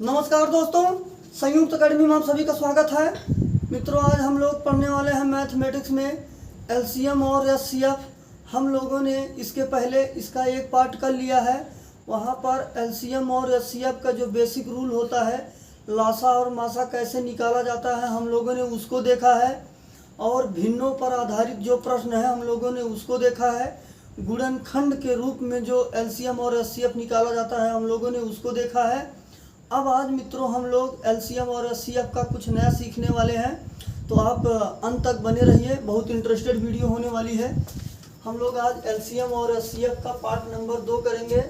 नमस्कार दोस्तों, संयुक्त अकेडमी में आप सभी का स्वागत है। मित्रों, आज हम लोग पढ़ने वाले हैं मैथमेटिक्स में एलसीएम और एचसीएफ। हम लोगों ने इसके पहले इसका एक पार्ट कर लिया है। वहाँ पर एलसीएम और एचसीएफ का जो बेसिक रूल होता है, लासा और मासा कैसे निकाला जाता है, हम लोगों ने उसको देखा है। और भिन्नों पर आधारित जो प्रश्न है हम लोगों ने उसको देखा है। गुणनखंड के रूप में जो एलसीएम और एचसीएफ निकाला जाता है हम लोगों ने उसको देखा है। अब आज मित्रों हम लोग एलसीएम और एचसीएफ का कुछ नया सीखने वाले हैं, तो आप अंत तक बने रहिए, बहुत इंटरेस्टेड वीडियो होने वाली है। हम लोग आज एलसीएम और एचसीएफ का पार्ट नंबर 2 करेंगे।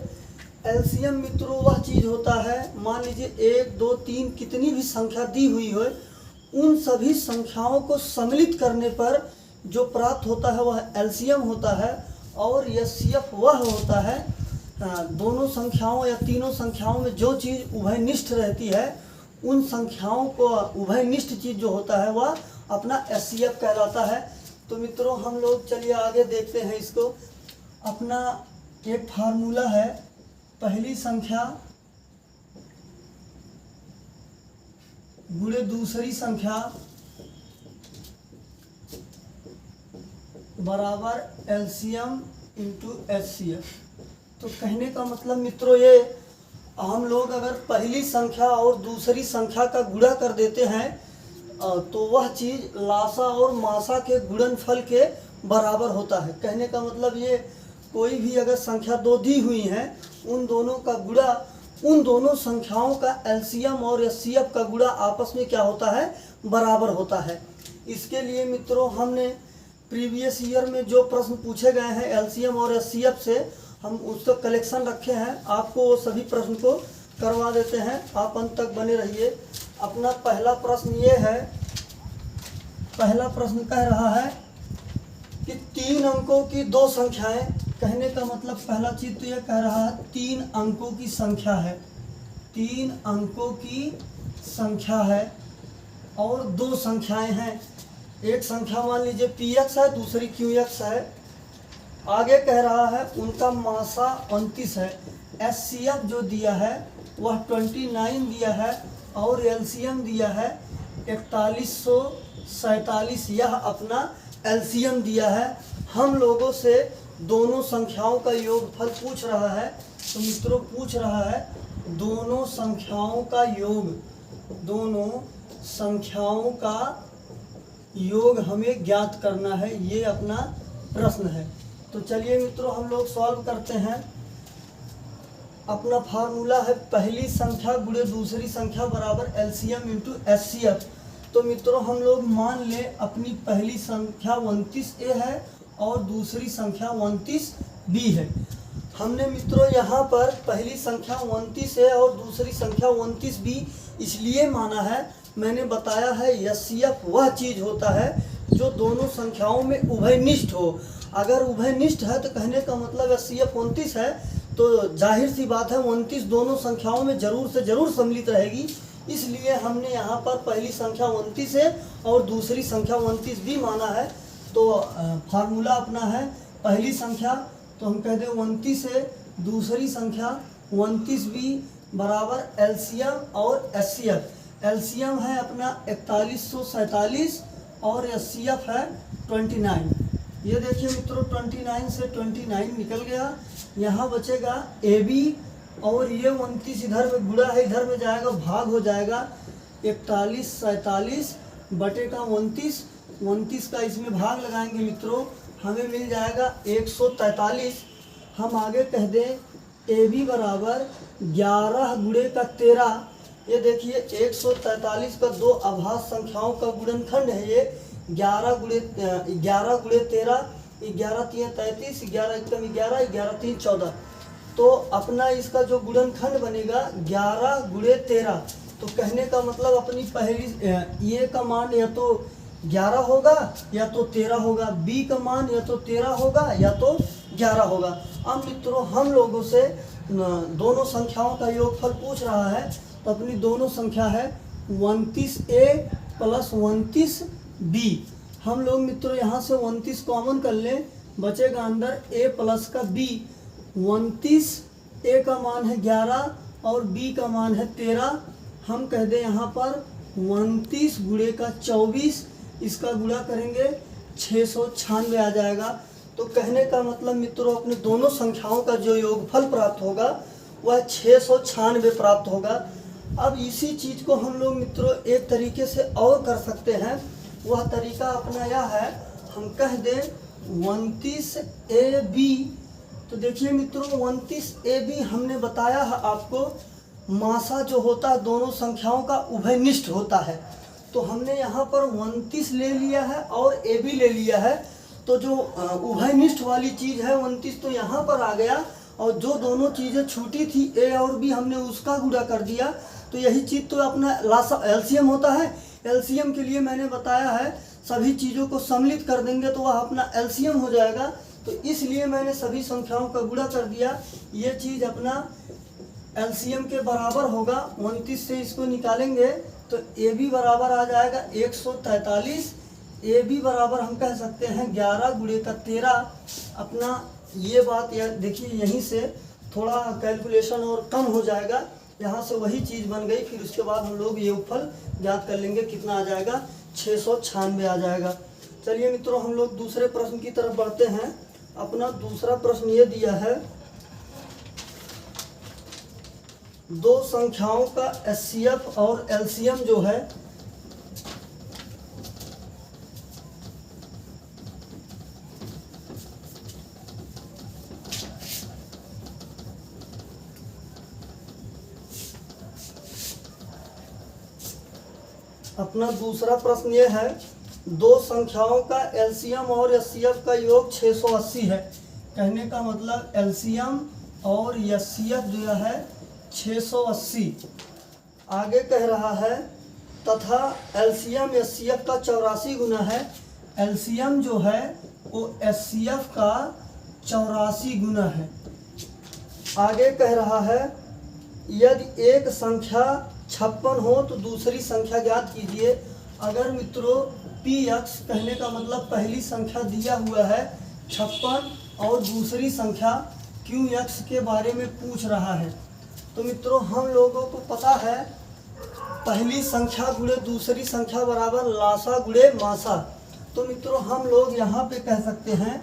एलसीएम मित्रों वह चीज़ होता है, मान लीजिए 1, 2, 3 कितनी भी संख्या दी हुई हो, उन सभी संख्याओं को सम्मिलित करने पर जो प्राप्त होता है वह एलसीएम होता है। और एचसीएफ वह होता है दोनों संख्याओं या तीनों संख्याओं में जो चीज़ उभयनिष्ठ रहती है, उन संख्याओं को उभयनिष्ठ चीज़ जो होता है वह अपना एचसीएफ कहलाता है। तो मित्रों हम लोग चलिए आगे देखते हैं इसको। अपना एक फार्मूला है, पहली संख्या गुणे दूसरी संख्या बराबर एलसीएम इंटू एचसीएफ। तो कहने का मतलब मित्रों ये, हम लोग अगर पहली संख्या और दूसरी संख्या का गुणा कर देते हैं तो वह चीज़ लासा और मासा के गुणनफल के बराबर होता है। कहने का मतलब ये, कोई भी अगर संख्या दो दी हुई हैं, उन दोनों का गुणा, उन दोनों संख्याओं का एलसीएम और एचसीएफ का गुणा आपस में क्या होता है, बराबर होता है। इसके लिए मित्रों हमने प्रीवियस ईयर में जो प्रश्न पूछे गए हैं एलसीएम और एचसीएफ से, हम उसका कलेक्शन रखे हैं, आपको वो सभी प्रश्न को करवा देते हैं। आप अंत तक बने रहिए। अपना पहला प्रश्न ये है, पहला प्रश्न कह रहा है कि 3 अंकों की 2 संख्याएं। कहने का मतलब पहला चीज तो ये कह रहा है 3 अंकों की संख्या है, 3 अंकों की संख्या है और 2 संख्याएं हैं। एक संख्या मान लीजिए px है, दूसरी qx है। आगे कह रहा है उनका मासा 29 है। एचसीएफ जो दिया है वह 29 दिया है और एलसीएम दिया है 4147। यह अपना एलसीएम दिया है। हम लोगों से दोनों संख्याओं का योगफल पूछ रहा है। तो मित्रों पूछ रहा है दोनों संख्याओं का योग, दोनों संख्याओं का योग हमें ज्ञात करना है, ये अपना प्रश्न है। तो चलिए मित्रों हम लोग सॉल्व करते हैं। अपना फार्मूला है पहली संख्या गुणे दूसरी संख्या बराबर एलसीएम इंटू एचसीएफ। तो मित्रों हम लोग मान लें अपनी पहली संख्या 29A है और दूसरी संख्या 29B है। हमने मित्रों यहाँ पर पहली संख्या 29A और दूसरी संख्या 29B इसलिए माना है, मैंने बताया है एचसीएफ वह चीज़ होता है जो दोनों संख्याओं में उभयनिष्ठ हो। अगर उभयनिष्ठ है तो कहने का मतलब एचसीएफ 29 है, तो जाहिर सी बात है 29 दोनों संख्याओं में जरूर से जरूर सम्मिलित रहेगी। इसलिए हमने यहाँ पर पहली संख्या 29 है और दूसरी संख्या 29 भी माना है। तो फार्मूला अपना है पहली संख्या, तो हम कहते हैं 29 है, दूसरी संख्या 29B बराबर एलसीएम और एचसीएफ। एलसीएम है अपना 4147 और एचसीएफ है 29। ये देखिए मित्रों 29 से 29 निकल गया, यहाँ बचेगा AB और ये 29 इधर में गुणा है, इधर में जाएगा भाग हो जाएगा 4147 बटे का 29 का इसमें भाग लगाएंगे मित्रों, हमें मिल जाएगा 143। हम आगे कह दें AB बराबर 11 गुणे का 13। ये देखिए 143 का 2 अभाज्य संख्याओं का गुणनखंड है ये 11 गुणे 13, 11 3 33, 11 1 11, 11 3 14। तो अपना इसका जो गुणनखंड बनेगा 11 गुणे 13। तो कहने का मतलब अपनी पहली ये का मान या तो 11 होगा या तो 13 होगा, B का मान या तो 13 होगा या तो 11 होगा। अब मित्रों हम लोगों से दोनों संख्याओं का योगफल पूछ रहा है, तो अपनी दोनों संख्या है 29A प्लस 29B। हम लोग मित्रों यहाँ से 29 कॉमन कर लें, बचेगा अंदर A प्लस का B। 29 A का मान है 11 और B का मान है 13, हम कह दें यहाँ पर 29 गुणे का 24, इसका गुणा करेंगे 696 आ जाएगा। तो कहने का मतलब मित्रों अपने दोनों संख्याओं का जो योगफल प्राप्त होगा वह 696 प्राप्त होगा। अब इसी चीज़ को हम लोग मित्रों एक तरीके से और कर सकते हैं। वह तरीका अपना यह है, हम कह दें 29AB। तो देखिए मित्रों 29AB हमने बताया है आपको, मासा जो होता है दोनों संख्याओं का उभयनिष्ठ होता है। तो हमने यहाँ पर 29 ले लिया है और AB ले लिया है। तो जो उभयनिष्ठ वाली चीज़ है 29 तो यहाँ पर आ गया, और जो दोनों चीज़ें छूटी थी A और B हमने उसका गुणा कर दिया। तो यही चीज़ तो अपना एलसीएम होता है। एलसीएम के लिए मैंने बताया है सभी चीज़ों को सम्मिलित कर देंगे तो वह अपना एलसीएम हो जाएगा। तो इसलिए मैंने सभी संख्याओं का गुणा कर दिया। ये चीज़ अपना एलसीएम के बराबर होगा। 29 से इसको निकालेंगे तो AB बराबर आ जाएगा 143। AB बराबर हम कह सकते हैं 11 गुणे का 13। अपना ये बात देखिए यहीं से थोड़ा कैलकुलेशन और कम हो जाएगा, यहाँ से वही चीज़ बन गई। फिर उसके बाद हम लोग योगफल ज्ञात कर लेंगे, कितना आ जाएगा 696 आ जाएगा। चलिए मित्रों हम लोग दूसरे प्रश्न की तरफ बढ़ते हैं। अपना दूसरा प्रश्न ये दिया है, दो संख्याओं का एचसीएफ और एलसीएम जो है अपना दूसरा प्रश्न ये है, दो संख्याओं का एलसीएम और एचसीएफ का योग 680 है। कहने का मतलब एलसीएम और एचसीएफ जो है 680। आगे कह रहा है तथा एलसीएम एचसीएफ का 84 गुना है। एलसीएम जो है वो एचसीएफ का 84 गुना है। आगे कह रहा है यदि एक संख्या 56 हो तो दूसरी संख्या ज्ञात कीजिए। अगर मित्रों px कहने का मतलब पहली संख्या दिया हुआ है 56 और दूसरी संख्या qx के बारे में पूछ रहा है, तो मित्रों हम लोगों को पता है पहली संख्या गुणे दूसरी संख्या बराबर लासा गुणे मासा। तो मित्रों हम लोग यहाँ पे कह सकते हैं,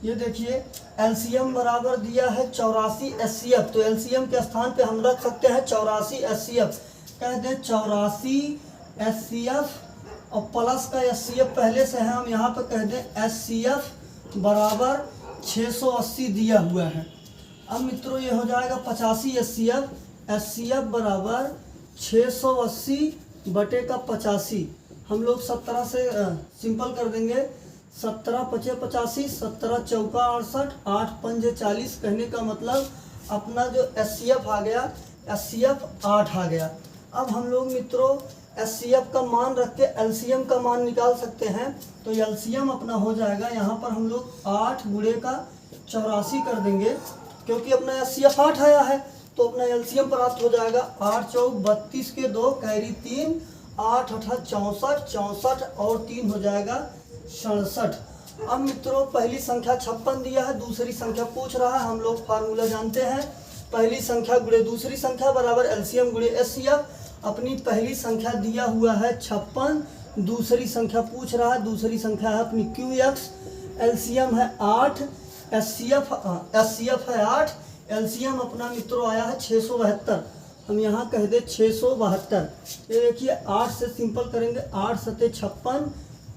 ये देखिए एलसीएम बराबर दिया है 84 एचसीएफ, तो एलसीएम के स्थान पे हम रख सकते हैं 84 एचसीएफ। कह दें 84 एचसीएफ और प्लस का एचसीएफ पहले से है, हम यहाँ पे कह दें एचसीएफ बराबर 680 दिया हुआ है। अब मित्रों ये हो जाएगा 85 एचसीएफ, एचसीएफ बराबर 680 बटे का 85। हम लोग 17 से सिंपल कर देंगे, 17 × 5 = 85, 17 × 4 = 68, 8 × 5 = 40। कहने का मतलब अपना जो एचसीएफ आ गया, एचसीएफ 8 आ गया। अब हम लोग मित्रों एचसीएफ का मान रख के एलसीएम का मान निकाल सकते हैं। तो एलसीएम अपना हो जाएगा, यहाँ पर हम लोग 8 गुणे का 84 कर देंगे, क्योंकि अपना एचसीएफ 8 आया है तो अपना एलसीएम प्राप्त हो जाएगा। 8 × 4 = 32 के 2 कैरी 3, 8 × 8 = 64, 64 और 3 हो जाएगा 67। अब मित्रों पहली संख्या 56 दिया है, दूसरी संख्या पूछ रहा है। हम लोग फार्मूला जानते हैं, पहली संख्या गुणे दूसरी संख्या बराबर एलसीएम गुणे एचसीएफ। अपनी पहली संख्या दिया हुआ है 56, दूसरी संख्या पूछ रहा है, दूसरी संख्या है अपनी QX, एलसीएम है 8, एचसीएफ है 8, एलसीएम अपना मित्रों आया है 672। हम यहाँ कह दे 672। ये देखिए 8 से सिंपल करेंगे, 8 × 7 = 56,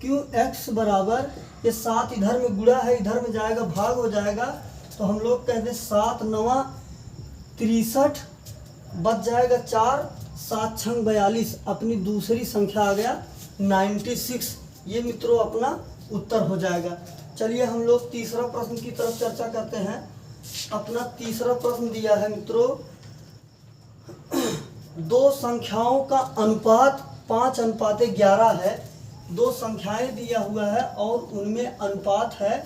QX बराबर ये 7 इधर में गुणा है, इधर में जाएगा भाग हो जाएगा। तो हम लोग कह दें 7 × 9 = 63, बच जाएगा 4, 7 × 6 = 42। अपनी दूसरी संख्या आ गया 96। ये मित्रों अपना उत्तर हो जाएगा। चलिए हम लोग तीसरा प्रश्न की तरफ चर्चा करते हैं। अपना तीसरा प्रश्न दिया है मित्रों, दो संख्याओं का अनुपात 5:11 है। दो संख्याएं दिया हुआ है और उनमें अनुपात है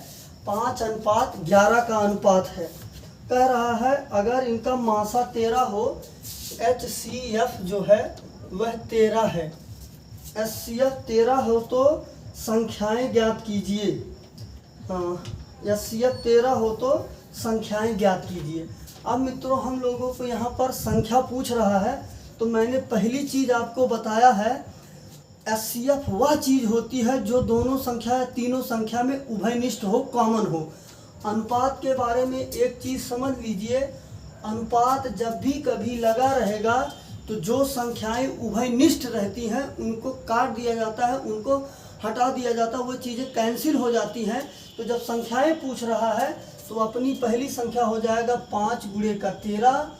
5:11 का अनुपात है। कह रहा है अगर इनका मासा 13 हो, HCF जो है वह 13 है, HCF 13 हो तो संख्याएं ज्ञात कीजिए। हाँ, HCF 13 हो तो संख्याएं ज्ञात कीजिए। अब मित्रों हम लोगों को यहाँ पर संख्या पूछ रहा है, तो मैंने पहली चीज़ आपको बताया है, एचसीएफ वह चीज़ होती है जो दोनों संख्या या तीनों संख्या में उभयनिष्ठ हो, कॉमन हो। अनुपात के बारे में एक चीज़ समझ लीजिए, अनुपात जब भी कभी लगा रहेगा तो जो संख्याएं उभयनिष्ठ रहती हैं उनको काट दिया जाता है, उनको हटा दिया जाता है, वो चीज़ें कैंसिल हो जाती हैं। तो जब संख्याएं पूछ रहा है तो अपनी पहली संख्या हो जाएगा 5 गुणे का 13,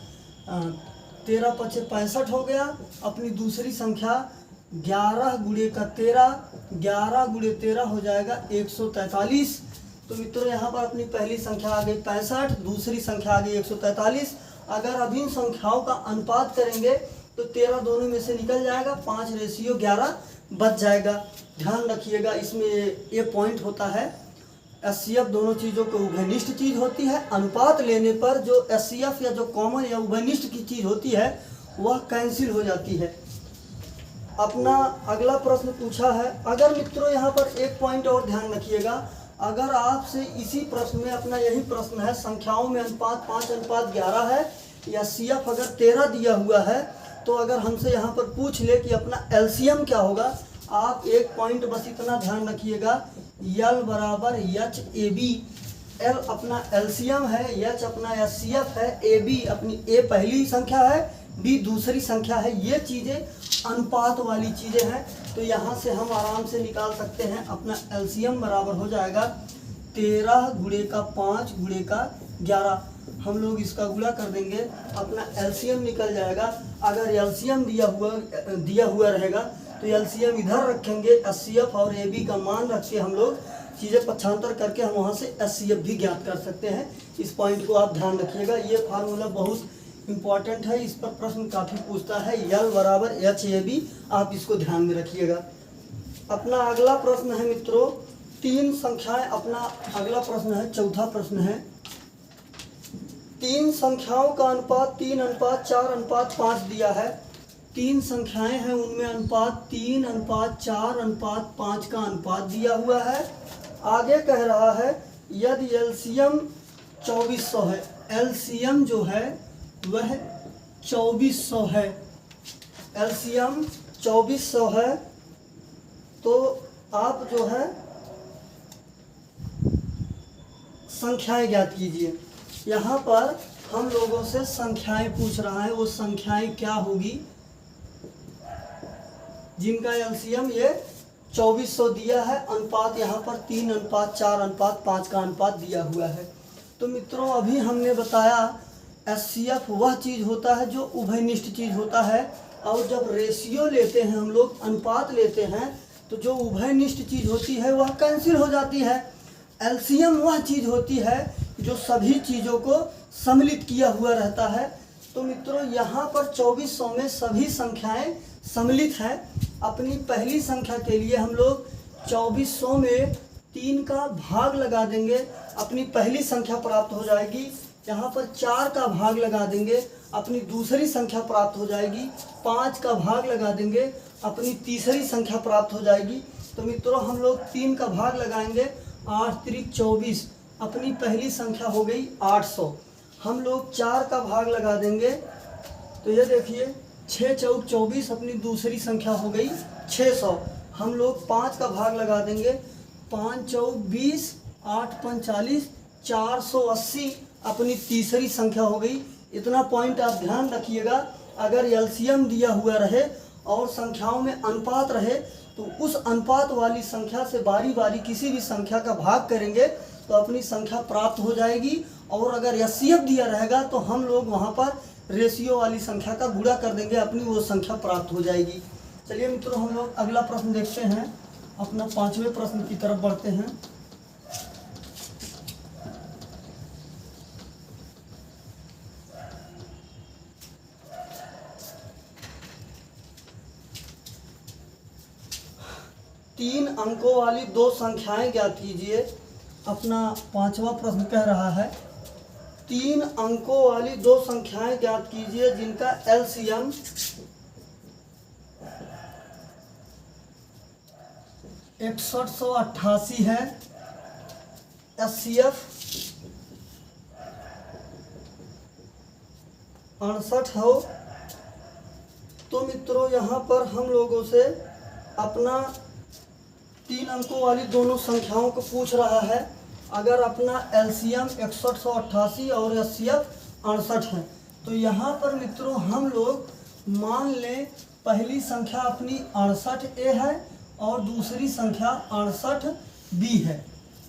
13 पचे 65 हो गया। अपनी दूसरी संख्या 11 गुणे का 13, 11 गुणे 13 हो जाएगा 143। तो मित्रों यहाँ पर अपनी पहली संख्या आ गई 65, दूसरी संख्या आ गई 143। अगर अब इन संख्याओं का अनुपात करेंगे तो 13 दोनों में से निकल जाएगा, 5:11 बच जाएगा। ध्यान रखिएगा, इसमें ये पॉइंट होता है, एचसीएफ दोनों चीज़ों को उभयनिष्ठ चीज़ होती है। अनुपात लेने पर जो एचसीएफ या जो कॉमन या उभयनिष्ठ की चीज़ होती है वह कैंसिल हो जाती है। अपना अगला प्रश्न पूछा है, अगर मित्रों यहाँ पर एक पॉइंट और ध्यान रखिएगा, अगर आपसे इसी प्रश्न में अपना यही प्रश्न है, संख्याओं में अनुपात 5:11 है, या सीएफ अगर 13 दिया हुआ है, तो अगर हमसे यहाँ पर पूछ ले कि अपना एलसीएम क्या होगा, आप एक पॉइंट बस इतना ध्यान रखिएगा, यल बराबर एच ए बी। एल अपना एलसीएम है, एच अपना एचसीएफ है, ए बी अपनी ए पहली संख्या है, बी दूसरी संख्या है। ये चीज़ें अनुपात वाली चीज़ें हैं, तो यहाँ से हम आराम से निकाल सकते हैं। अपना एलसीएम बराबर हो जाएगा 13 गुणे का 5 गुणे का 11। हम लोग इसका गुणा कर देंगे, अपना एलसीएम निकल जाएगा। अगर एलसीएम दिया हुआ रहेगा तो एलसीएम इधर रखेंगे, एचसीएफ और एबी का मान रख के हम लोग चीज़ें पक्षांतर करके हम वहाँ से एचसीएफ भी ज्ञात कर सकते हैं। इस पॉइंट को आप ध्यान रखिएगा, ये फार्मूला बहुत इम्पॉर्टेंट है, इस पर प्रश्न काफ़ी पूछता है। यल बराबर एच ए बी, आप इसको ध्यान में रखिएगा। अपना अगला प्रश्न है मित्रों, 3 संख्याएं। अपना अगला प्रश्न है, चौथा प्रश्न है, 3 संख्याओं का अनुपात 3:4:5 दिया है। 3 संख्याएं हैं, उनमें अनुपात 3:4:5 का अनुपात दिया हुआ है। आगे कह रहा है यदि एलसीएम 2400 है, एलसीएम जो है वह 2400 है, एलसीएम 2400 है, तो आप जो है संख्याएं ज्ञात कीजिए। यहाँ पर हम लोगों से संख्याएं पूछ रहा है, वो संख्याएं क्या होगी जिनका एलसीएम ये 2400 दिया है। अनुपात यहाँ पर 3:4:5 का अनुपात दिया हुआ है। तो मित्रों अभी हमने बताया एचसीएफ वह चीज़ होता है जो उभयनिष्ठ चीज़ होता है, और जब रेशियो लेते हैं हम लोग, अनुपात लेते हैं, तो जो उभयनिष्ठ चीज़ होती है वह कैंसिल हो जाती है। एलसीएम वह चीज़ होती है जो सभी चीज़ों को सम्मिलित किया हुआ रहता है। तो मित्रों यहाँ पर 2400 में सभी संख्याएं सम्मिलित हैं। अपनी पहली संख्या के लिए हम लोग 2400 में 3 का भाग लगा देंगे, अपनी पहली संख्या प्राप्त हो जाएगी। यहाँ पर 4 का भाग लगा देंगे, अपनी दूसरी संख्या प्राप्त हो जाएगी। 5 का भाग लगा देंगे, अपनी तीसरी संख्या प्राप्त हो जाएगी। तो मित्रों हम लोग 3 का भाग लगाएंगे, 8 त्रिक 24, अपनी पहली संख्या हो गई 800। हम लोग 4 का भाग लगा देंगे, तो ये देखिए 6 चौक 24, अपनी दूसरी संख्या हो गई 600। हम लोग 5 का भाग लगा देंगे, 5 चौक 20, 8 पंच 40, 480 अपनी तीसरी संख्या हो गई। इतना पॉइंट आप ध्यान रखिएगा, अगर एलसीएम दिया हुआ रहे और संख्याओं में अनुपात रहे तो उस अनुपात वाली संख्या से बारी बारी किसी भी संख्या का भाग करेंगे तो अपनी संख्या प्राप्त हो जाएगी। और अगर एचसीएफ दिया रहेगा तो हम लोग वहाँ पर रेशियो वाली संख्या का गुणा कर देंगे, अपनी वो संख्या प्राप्त हो जाएगी। चलिए मित्रों हम लोग अगला प्रश्न देखते हैं, अपना 5वें प्रश्न की तरफ बढ़ते हैं। तीन अंकों वाली 2 संख्याएं ज्ञात कीजिए। अपना 5वां प्रश्न कह रहा है 3 अंकों वाली 2 संख्याएं ज्ञात कीजिए जिनका एलसीएम 6188 है, एचसीएफ 68 हो तो मित्रों यहाँ पर हम लोगों से अपना 3 अंकों वाली दोनों संख्याओं को पूछ रहा है। अगर अपना एलसीएम 6188 और एचसीएफ 68 है, तो यहाँ पर मित्रों हम लोग मान लें पहली संख्या अपनी 68A है और दूसरी संख्या 68B है।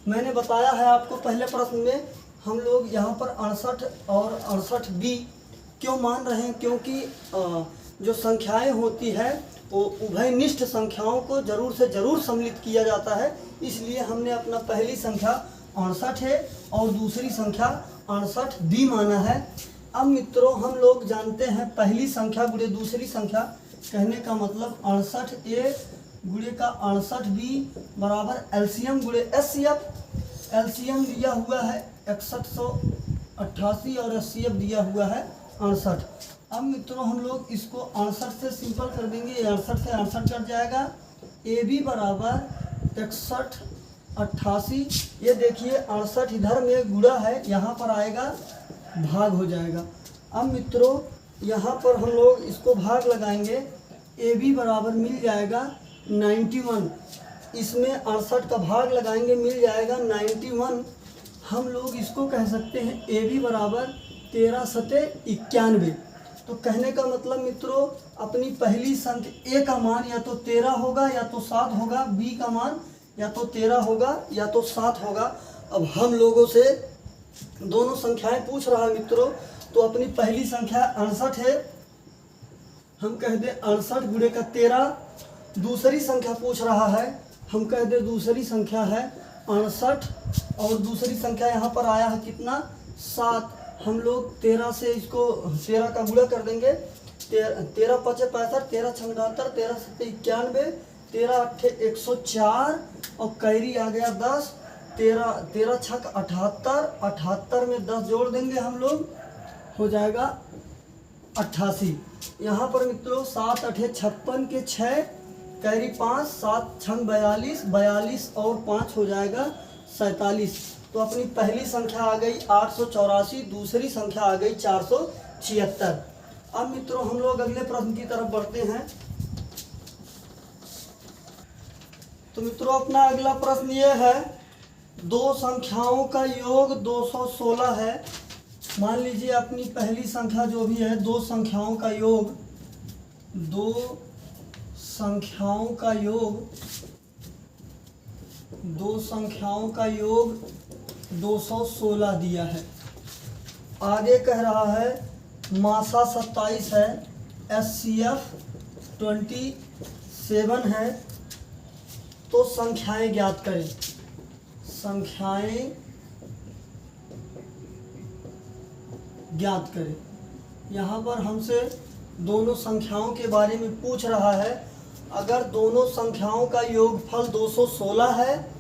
मैंने बताया है आपको पहले प्रश्न में, हम लोग यहाँ पर 68 और 68B क्यों मान रहे हैं, क्योंकि जो संख्याएं होती है वो उभयनिष्ठ संख्याओं को जरूर से जरूर सम्मिलित किया जाता है, इसलिए हमने अपना पहली संख्या 68 है और दूसरी संख्या 68B माना है। अब मित्रों हम लोग जानते हैं पहली संख्या गुणे दूसरी संख्या, कहने का मतलब 68A गुणे का 68B बराबर एलसीएम गुणे एचसीएफ। एलसीएम दिया हुआ है 6188 और एचसीएफ दिया हुआ है 68। अब मित्रों हम लोग इसको 68 से सिंपल कर देंगे, 68 से 68 कट जाएगा। ए बी बराबर 6188, ये देखिए 68 इधर में गुणा है, यहाँ पर आएगा भाग हो जाएगा। अब मित्रों यहाँ पर हम लोग इसको भाग लगाएंगे, ए बी बराबर मिल जाएगा 91, इसमें 68 का भाग लगाएंगे मिल जाएगा 91। हम लोग इसको कह सकते हैं ए बी बराबर 13 सते 91। तो कहने का मतलब मित्रों अपनी पहली संख्या ए का मान या तो 13 होगा या तो 7 होगा, बी का मान या तो 13 होगा या तो 7 होगा। अब हम लोगों से दोनों संख्याएं पूछ रहा है मित्रों, तो अपनी पहली संख्या 68 है, हम कह दे 68 गुणे का 13। दूसरी संख्या पूछ रहा है, हम कह दे दूसरी संख्या है 68 और दूसरी संख्या यहाँ पर आया है कितना 7। हम लोग 13 से इसको 13 का गुणा कर देंगे, 13 पचे 65, 13 छंग 78, 13 सत्ते 91, 13 अट्ठे 104 और कैरी आ गया 10, 13 छक 78, 78 में 10 जोड़ देंगे हम लोग, हो जाएगा 88। यहाँ पर मित्रों 7 अठे 56 के 6 कैरी 5, 7 छंग 42, 42 और 5 हो जाएगा 47। तो अपनी पहली संख्या आ गई 884, दूसरी संख्या आ गई 476। अब मित्रों हम लोग अगले प्रश्न की तरफ बढ़ते हैं। तो मित्रों अपना अगला प्रश्न ये है, दो संख्याओं का योग 216 है। मान लीजिए अपनी पहली संख्या जो भी है, दो संख्याओं का योग 216 दिया है। आगे कह रहा है मासा 27 है, एचसीएफ 27 है, तो संख्याएं ज्ञात करें। संख्याएं ज्ञात करें। यहाँ पर हमसे दोनों संख्याओं के बारे में पूछ रहा है। अगर दोनों संख्याओं का योगफल 216 है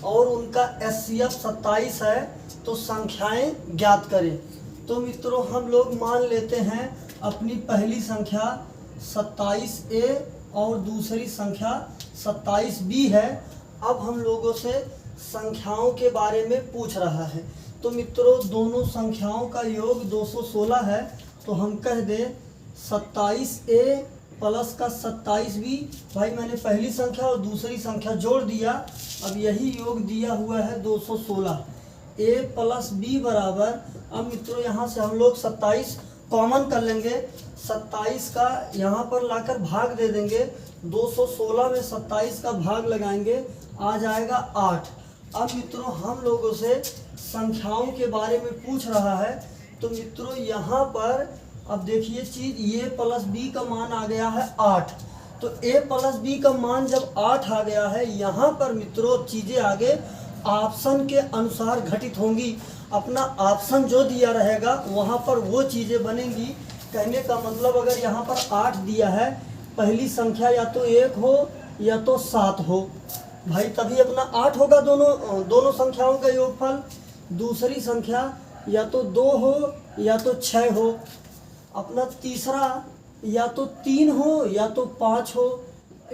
और उनका एचसीएफ 27 है तो संख्याएं ज्ञात करें। तो मित्रों हम लोग मान लेते हैं अपनी पहली संख्या 27A और दूसरी संख्या 27B है। अब हम लोगों से संख्याओं के बारे में पूछ रहा है। तो मित्रों दोनों संख्याओं का योग 216 है, तो हम कह दें 27A प्लस का 27B। भाई मैंने पहली संख्या और दूसरी संख्या जोड़ दिया, अब यही योग दिया हुआ है 216। A प्लस B बराबर, अब मित्रों यहाँ से हम लोग 27 कॉमन कर लेंगे, 27 का यहाँ पर लाकर भाग दे देंगे, 216 में 27 का भाग लगाएंगे, आ जाएगा 8। अब मित्रों हम लोगों से संख्याओं के बारे में पूछ रहा है। तो मित्रों यहाँ पर अब देखिए चीज, A प्लस B का मान आ गया है 8। तो A प्लस B का मान जब 8 आ गया है, यहाँ पर मित्रों चीज़ें आगे ऑप्शन के अनुसार घटित होंगी। अपना ऑप्शन जो दिया रहेगा वहाँ पर वो चीज़ें बनेंगी। कहने का मतलब अगर यहाँ पर 8 दिया है, पहली संख्या या तो 1 हो या तो 7 हो, भाई तभी अपना 8 होगा दोनों संख्याओं का योगफल। दूसरी संख्या या तो 2 हो या तो 6 हो। अपना तीसरा या तो 3 हो या तो 5 हो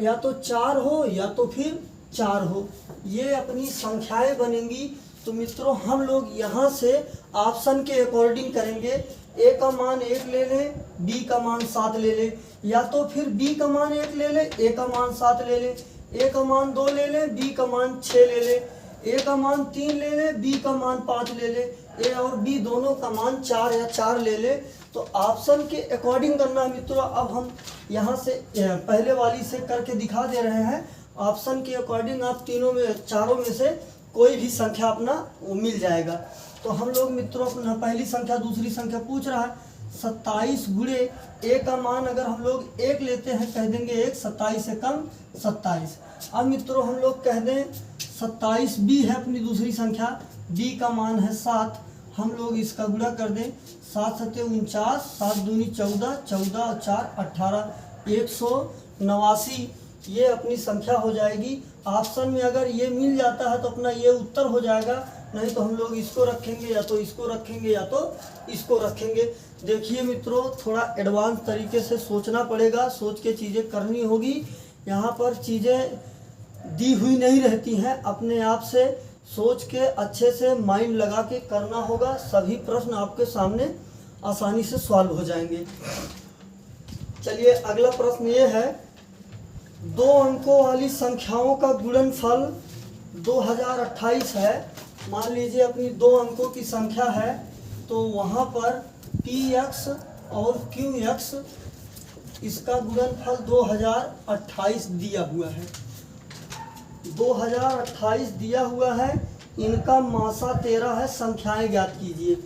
या तो 4 हो या तो फिर 4 हो। ये अपनी संख्याएं बनेंगी तो मित्रों हम लोग यहाँ से ऑप्शन के अकॉर्डिंग करेंगे। ए का मान 1 ले लें, बी का मान 7 ले लें, या तो फिर बी का मान 1 ले लें, ए का मान 7 ले लें, ए का मान 2 ले लें, बी का मान 6 ले लें, ए का मान 3 ले लें, बी का मान 5 ले लें, ए और बी दोनों का मान 4 या 4 ले लें। तो ऑप्शन के अकॉर्डिंग करना है मित्रों। अब हम यहाँ से पहले वाली से करके दिखा दे रहे हैं। ऑप्शन के अकॉर्डिंग आप चारों में से कोई भी संख्या अपना वो मिल जाएगा। तो हम लोग मित्रों अपना पहली संख्या दूसरी संख्या पूछ रहा है। 27 गुणे ए का मान अगर हम लोग 1 लेते हैं, कह देंगे 1, 27 से कम 27। अब मित्रों हम लोग कह दें 27 बी है अपनी दूसरी संख्या, बी का मान है 7। हम लोग इसका गुणा कर दें, 7 सत्ते 49, 7 दूनी 14, 14 और 4 18, 189 ये अपनी संख्या हो जाएगी। ऑप्शन में अगर ये मिल जाता है तो अपना ये उत्तर हो जाएगा, नहीं तो हम लोग इसको रखेंगे या तो इसको रखेंगे या तो इसको रखेंगे। देखिए मित्रों थोड़ा एडवांस तरीके से सोचना पड़ेगा, सोच के चीज़ें करनी होगी। यहाँ पर चीज़ें दी हुई नहीं रहती हैं, अपने आप से सोच के अच्छे से माइंड लगा के करना होगा। सभी प्रश्न आपके सामने आसानी से सॉल्व हो जाएंगे। चलिए अगला प्रश्न ये है, 2 अंकों वाली संख्याओं का गुणनफल 2028 है। मान लीजिए अपनी 2 अंकों की संख्या है, तो वहाँ पर px और qx इसका गुणनफल 2028 दिया हुआ है। 2028 दिया हुआ है, इनका मासा 13 है, संख्याएं ज्ञात कीजिए।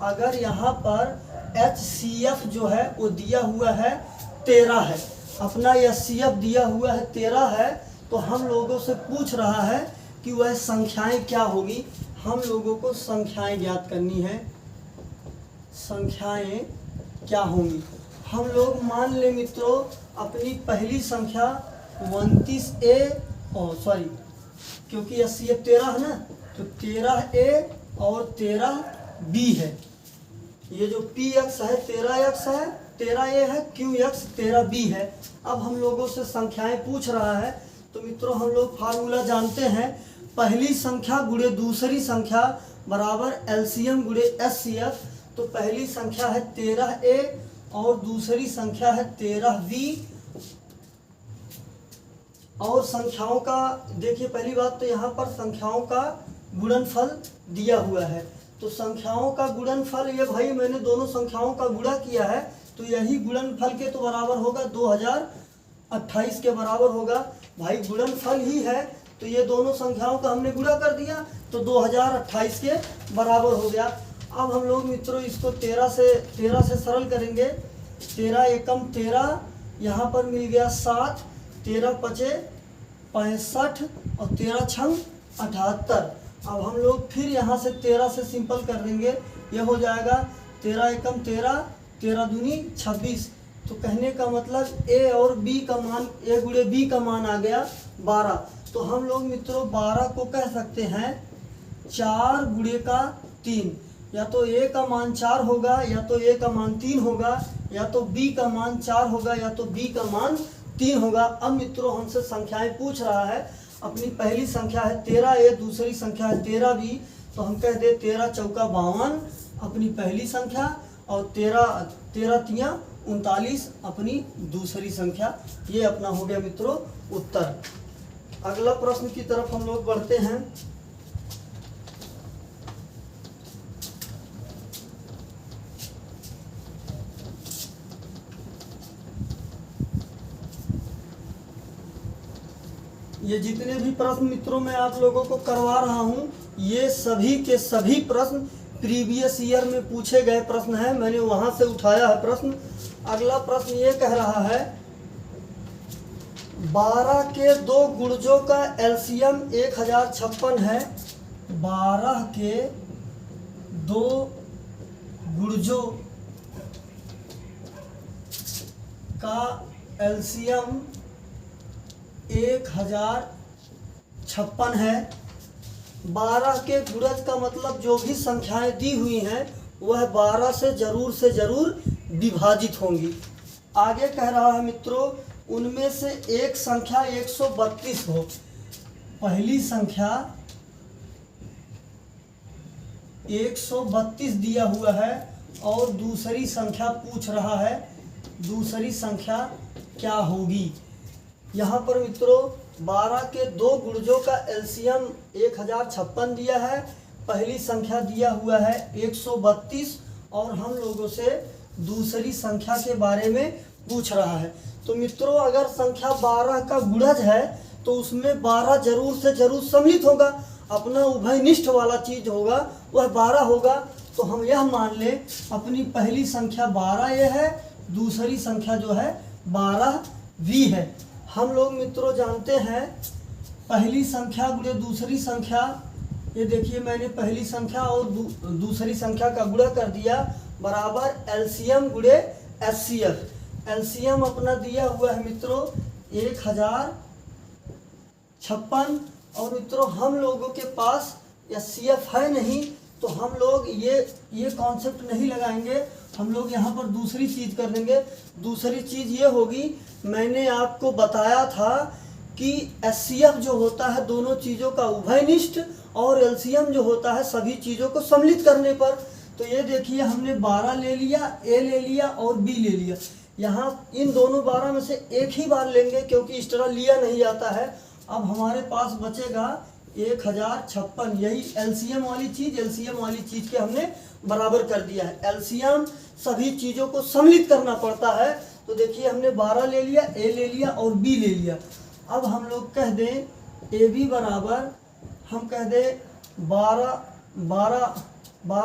अगर यहाँ पर HCF जो है वो दिया हुआ है 13 है, अपना HCF दिया हुआ है 13 है, तो हम लोगों से पूछ रहा है कि वह संख्याएं क्या होगी। हम लोगों को संख्याएं ज्ञात करनी है, संख्याएं क्या होंगी। हम लोग मान ले मित्रों अपनी पहली संख्या 29A क्योंकि HCF 13 है ना, तो 13A और 13B है। ये जो px है 13x है, 13A है, qx 13B है। अब हम लोगों से संख्याएं पूछ रहा है, तो मित्रों हम लोग फार्मूला जानते हैं, पहली संख्या गुणे दूसरी संख्या बराबर एलसीएम गुणे एचसीएफ। तो पहली संख्या है 13A और दूसरी संख्या है 13B। और संख्याओं का देखिए, पहली बात तो यहाँ पर संख्याओं का गुणनफल दिया हुआ है। तो संख्याओं का गुणनफल ये भाई मैंने दोनों संख्याओं का गुणा किया है, तो यही गुणनफल के तो बराबर होगा 2028 के बराबर होगा। भाई गुणनफल ही है, तो ये दोनों संख्याओं का हमने गुणा कर दिया तो 2028 के बराबर हो गया। अब हम लोग मित्रों इसको 13 से सरल करेंगे। 13 एकम 13, यहाँ पर मिल गया 7, 13 पचे 65 और 13 छंग 78। अब हम लोग फिर यहाँ से 13 से सिंपल कर देंगे, यह हो जाएगा 13 एकम 13, 13 दूनी 26। तो कहने का मतलब ए और बी का मान, ए गुणे बी का मान आ गया 12। तो हम लोग मित्रों 12 को कह सकते हैं 4 गुणे का 3। या तो ए का मान 4 होगा, या तो ए का मान 3 होगा, या तो बी का मान 4 होगा, या तो बी का मान 3 होगा। अब मित्रों हमसे संख्याएं पूछ रहा है, अपनी पहली संख्या है 13A, दूसरी संख्या है 13B। तो हम कह दे 13 चौका 52 अपनी पहली संख्या, और 13 तिया 39 अपनी दूसरी संख्या। ये अपना हो गया मित्रों उत्तर। अगला प्रश्न की तरफ हम लोग बढ़ते हैं। ये जितने भी प्रश्न मित्रों मैं आप लोगों को करवा रहा हूँ, ये सभी के सभी प्रश्न प्रीवियस ईयर में पूछे गए प्रश्न हैं, मैंने वहाँ से उठाया है प्रश्न। अगला प्रश्न ये कह रहा है, 12 के 2 गुणजों का एलसीएम 1056 है। 12 के 2 गुणजों का एलसीएम 1056 है। 12 के गुणज का मतलब जो भी संख्याएं दी हुई हैं वह 12 से जरूर विभाजित होंगी। आगे कह रहा है मित्रों, उनमें से एक संख्या 132 हो। पहली संख्या 132 दिया हुआ है और दूसरी संख्या पूछ रहा है, दूसरी संख्या क्या होगी। यहाँ पर मित्रों 12 के दो गुणजों का एलसीएम 1056 दिया है, पहली संख्या दिया हुआ है 132 और हम लोगों से दूसरी संख्या के बारे में पूछ रहा है। तो मित्रों अगर संख्या 12 का गुणज है तो उसमें 12 जरूर से जरूर सम्मिलित होगा, अपना उभयनिष्ठ वाला चीज होगा वह 12 होगा। तो हम यह मान ले अपनी पहली संख्या 12 ये है, दूसरी संख्या जो है 12 भी है। हम लोग मित्रों जानते हैं पहली संख्या गुणे दूसरी संख्या, ये देखिए मैंने पहली संख्या और दूसरी संख्या का गुणा कर दिया बराबर एलसीएम गुणे एचसीएफ। एलसीएम अपना दिया हुआ है मित्रों 1056 और मित्रों हम लोगों के पास एचसीएफ है नहीं तो हम लोग ये कॉन्सेप्ट नहीं लगाएंगे, हम लोग यहाँ पर दूसरी चीज़ कर देंगे। दूसरी चीज़ ये होगी, मैंने आपको बताया था कि एचसीएफ जो होता है दोनों चीज़ों का उभयनिष्ठ और एलसीएम जो होता है सभी चीज़ों को सम्मिलित करने पर। तो ये देखिए हमने 12 ले लिया, ए ले लिया और बी ले लिया। यहाँ इन दोनों 12 में से एक ही बार लेंगे क्योंकि इस तरह लिया नहीं जाता है। अब हमारे पास बचेगा 1056, यही एलसीएम वाली चीज़, एलसीएम वाली चीज़ के हमने बराबर कर दिया है। एलसीएम सभी चीज़ों को सम्मिलित करना पड़ता है। तो देखिए हमने 12 ले लिया, ए ले लिया और बी ले लिया। अब हम लोग कह दें ए बी बराबर, हम कह दें 12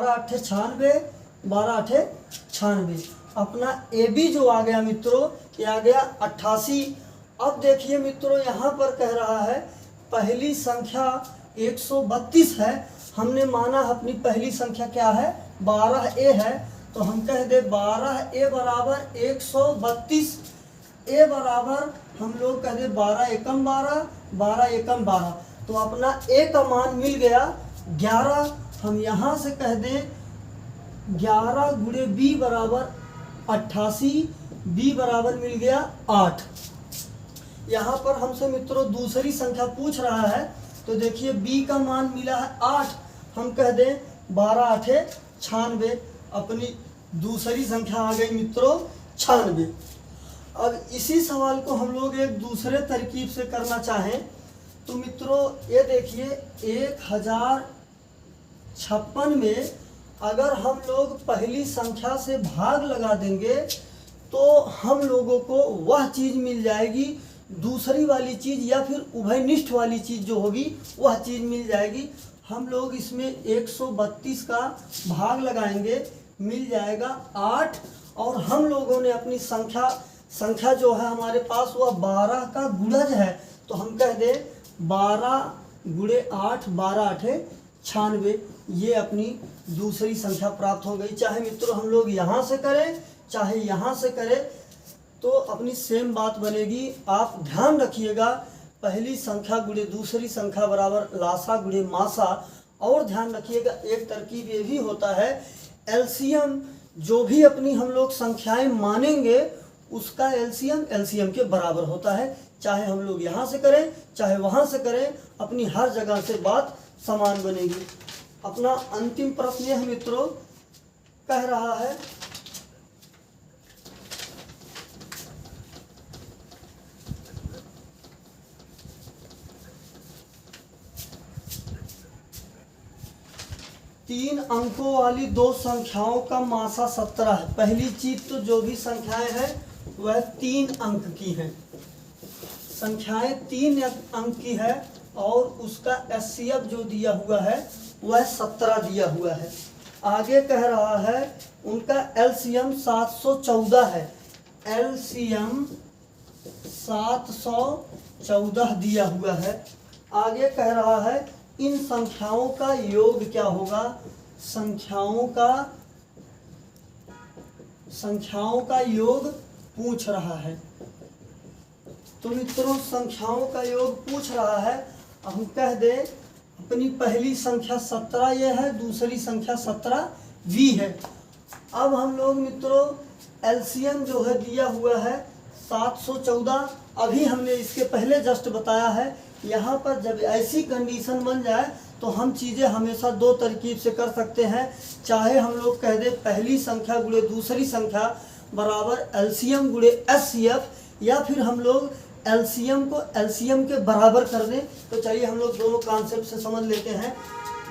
8 96, 12 8 96। अपना ए बी जो आ गया मित्रों ये आ गया 88। अब देखिए मित्रों यहाँ पर कह रहा है पहली संख्या 132 है, हमने माना अपनी पहली संख्या क्या है 12a है, तो हम कह दे 12a बराबर 132। ए बराबर हम लोग कह दे 12 एकम 12, 12 एकम 12। तो अपना ए का मान मिल गया 11। हम यहाँ से कह दें 11 गुणे बी बराबर 88, बी बराबर मिल गया 8। यहाँ पर हमसे मित्रों दूसरी संख्या पूछ रहा है, तो देखिए b का मान मिला है 8, हम कह दें 12 8 96। अपनी दूसरी संख्या आ गई मित्रों 96। अब इसी सवाल को हम लोग एक दूसरे तरकीब से करना चाहें तो मित्रों ये देखिए 1056 में अगर हम लोग पहली संख्या से भाग लगा देंगे तो हम लोगों को वह चीज़ मिल जाएगी, दूसरी वाली चीज़ या फिर उभयनिष्ठ वाली चीज़ जो होगी वह चीज़ मिल जाएगी। हम लोग इसमें 132 का भाग लगाएंगे, मिल जाएगा 8 और हम लोगों ने अपनी संख्या जो है हमारे पास वह 12 का गुणज है, तो हम कह दें 12 गुणे 8, 12 8 96। ये अपनी दूसरी संख्या प्राप्त हो गई। चाहे मित्रों हम लोग यहाँ से करें चाहे यहाँ से करें तो अपनी सेम बात बनेगी। आप ध्यान रखिएगा पहली संख्या गुणे दूसरी संख्या बराबर लासा गुणे मासा। और ध्यान रखिएगा एक तरकीब ये भी होता है, एलसीएम जो भी अपनी हम लोग संख्याएं मानेंगे उसका एलसीएम के बराबर होता है। चाहे हम लोग यहाँ से करें चाहे वहाँ से करें, अपनी हर जगह से बात समान बनेगी। अपना अंतिम प्रश्न यह मित्रों कह रहा है तीन अंकों वाली दो संख्याओं का मासा 17 है। पहली चीज तो जो भी संख्याएं हैं वह 3 अंक की हैं, संख्याएं 3 अंक की है और उसका एचसीएफ जो दिया हुआ है वह 17 दिया हुआ है। आगे कह रहा है उनका एलसीएम 714 है, एलसीएम 714 दिया हुआ है। आगे कह रहा है इन संख्याओं का योग क्या होगा, संख्याओं का योग पूछ रहा है। तो मित्रों संख्याओं का योग पूछ रहा है, हम कह दे अपनी पहली संख्या 17 ये है, दूसरी संख्या 17 भी है। अब हम लोग मित्रों एलसीएम जो है दिया हुआ है 714, अभी हमने इसके पहले जस्ट बताया है। यहाँ पर जब ऐसी कंडीशन बन जाए तो हम चीज़ें हमेशा दो तरकीब से कर सकते हैं। चाहे हम लोग कह दें पहली संख्या गुणे दूसरी संख्या बराबर एलसीएम गुणे एचसीएफ, या फिर हम लोग एलसीएम को एलसीएम के बराबर कर दें। तो चलिए हम लोग दोनों कॉन्सेप्ट से समझ लेते हैं।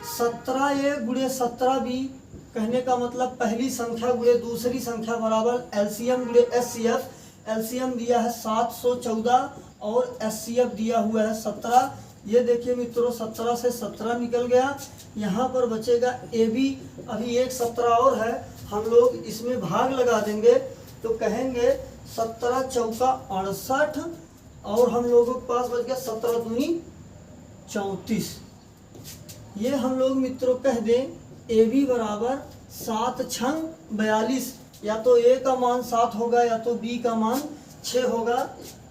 17A गुणे 17B कहने का मतलब पहली संख्या गुणे दूसरी संख्या बराबर एलसीएम गुणे एचसीएफ। एलसीएम दिया है 714 और एचसीएफ दिया हुआ है 17। ये देखिए मित्रों 17 से 17 निकल गया, यहाँ पर बचेगा AB। अभी एक 17 और है, हम लोग इसमें भाग लगा देंगे तो कहेंगे 17 चौका 68 और हम लोगों के पास बच गया 17 दूनी 34। ये हम लोग मित्रों कह दें AB बराबर 7 छंग 42, या तो A का मान 7 होगा या तो B का मान 6 होगा।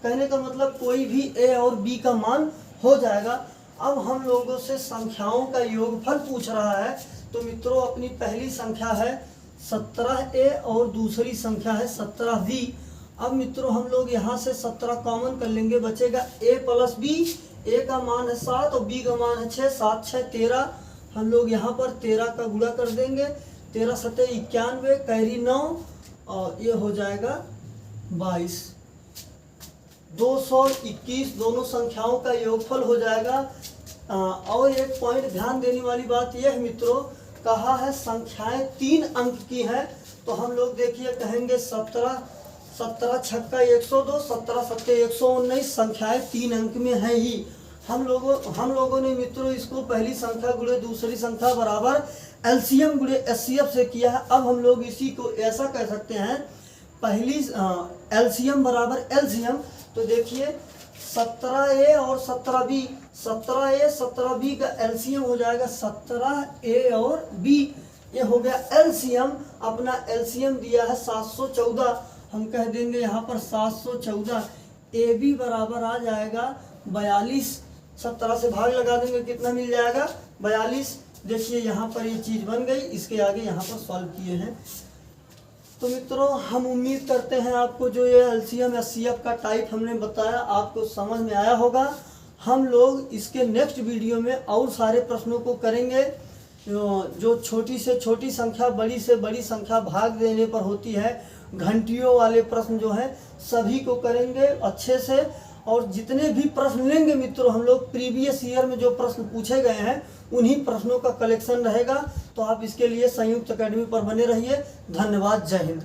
कहने का मतलब कोई भी A और B का मान हो जाएगा। अब हम लोगों से संख्याओं का योगफल पूछ रहा है। तो मित्रों अपनी पहली संख्या है 17A और दूसरी संख्या है 17B। अब मित्रों हम लोग यहाँ से 17 कॉमन कर लेंगे, बचेगा A प्लस B। A का मान है 7 और B का मान है 6, 7 6 13। हम लोग यहाँ पर 13 का गुणा कर देंगे, 13 सत्ते 91, कैरी 9 और ये हो जाएगा 22। 221 दोनों संख्याओं का योगफल हो जाएगा। और एक पॉइंट ध्यान देने वाली बात यह है मित्रों, कहा है संख्याएं 3 अंक की हैं। तो हम लोग देखिए कहेंगे 17 छक्का 102, 17 सत्ते 119 संख्याएं 3 अंक में हैं ही। हम लोगों ने मित्रों इसको पहली संख्या गुणे दूसरी संख्या बराबर एलसीएम गुणे एचसीएफ से किया है। अब हम लोग इसी को ऐसा कह सकते हैं, पहली एलसीएम बराबर एलसीएम। तो देखिए 17A और 17B, 17A 17B का एलसीएम हो जाएगा 17A और B। ये हो गया एलसीएम। अपना एलसीएम दिया है 714, हम कह देंगे यहाँ पर 714। AB बराबर आ जाएगा 42। 17 से भाग लगा देंगे, कितना मिल जाएगा 42। देखिए यहाँ पर ये चीज़ बन गई, इसके आगे यहाँ पर सॉल्व किए हैं। तो मित्रों हम उम्मीद करते हैं आपको जो ये एलसीएम एचसीएफ का टाइप हमने बताया आपको समझ में आया होगा। हम लोग इसके नेक्स्ट वीडियो में और सारे प्रश्नों को करेंगे। जो छोटी से छोटी संख्या बड़ी से बड़ी संख्या भाग देने पर होती है, घंटियों वाले प्रश्न जो हैं सभी को करेंगे अच्छे से। और जितने भी प्रश्न लेंगे मित्रों हम लोग प्रीवियस ईयर में जो प्रश्न पूछे गए हैं उन्हीं प्रश्नों का कलेक्शन रहेगा। तो आप इसके लिए संयुक्त एकेडमी पर बने रहिए। धन्यवाद, जय हिंद।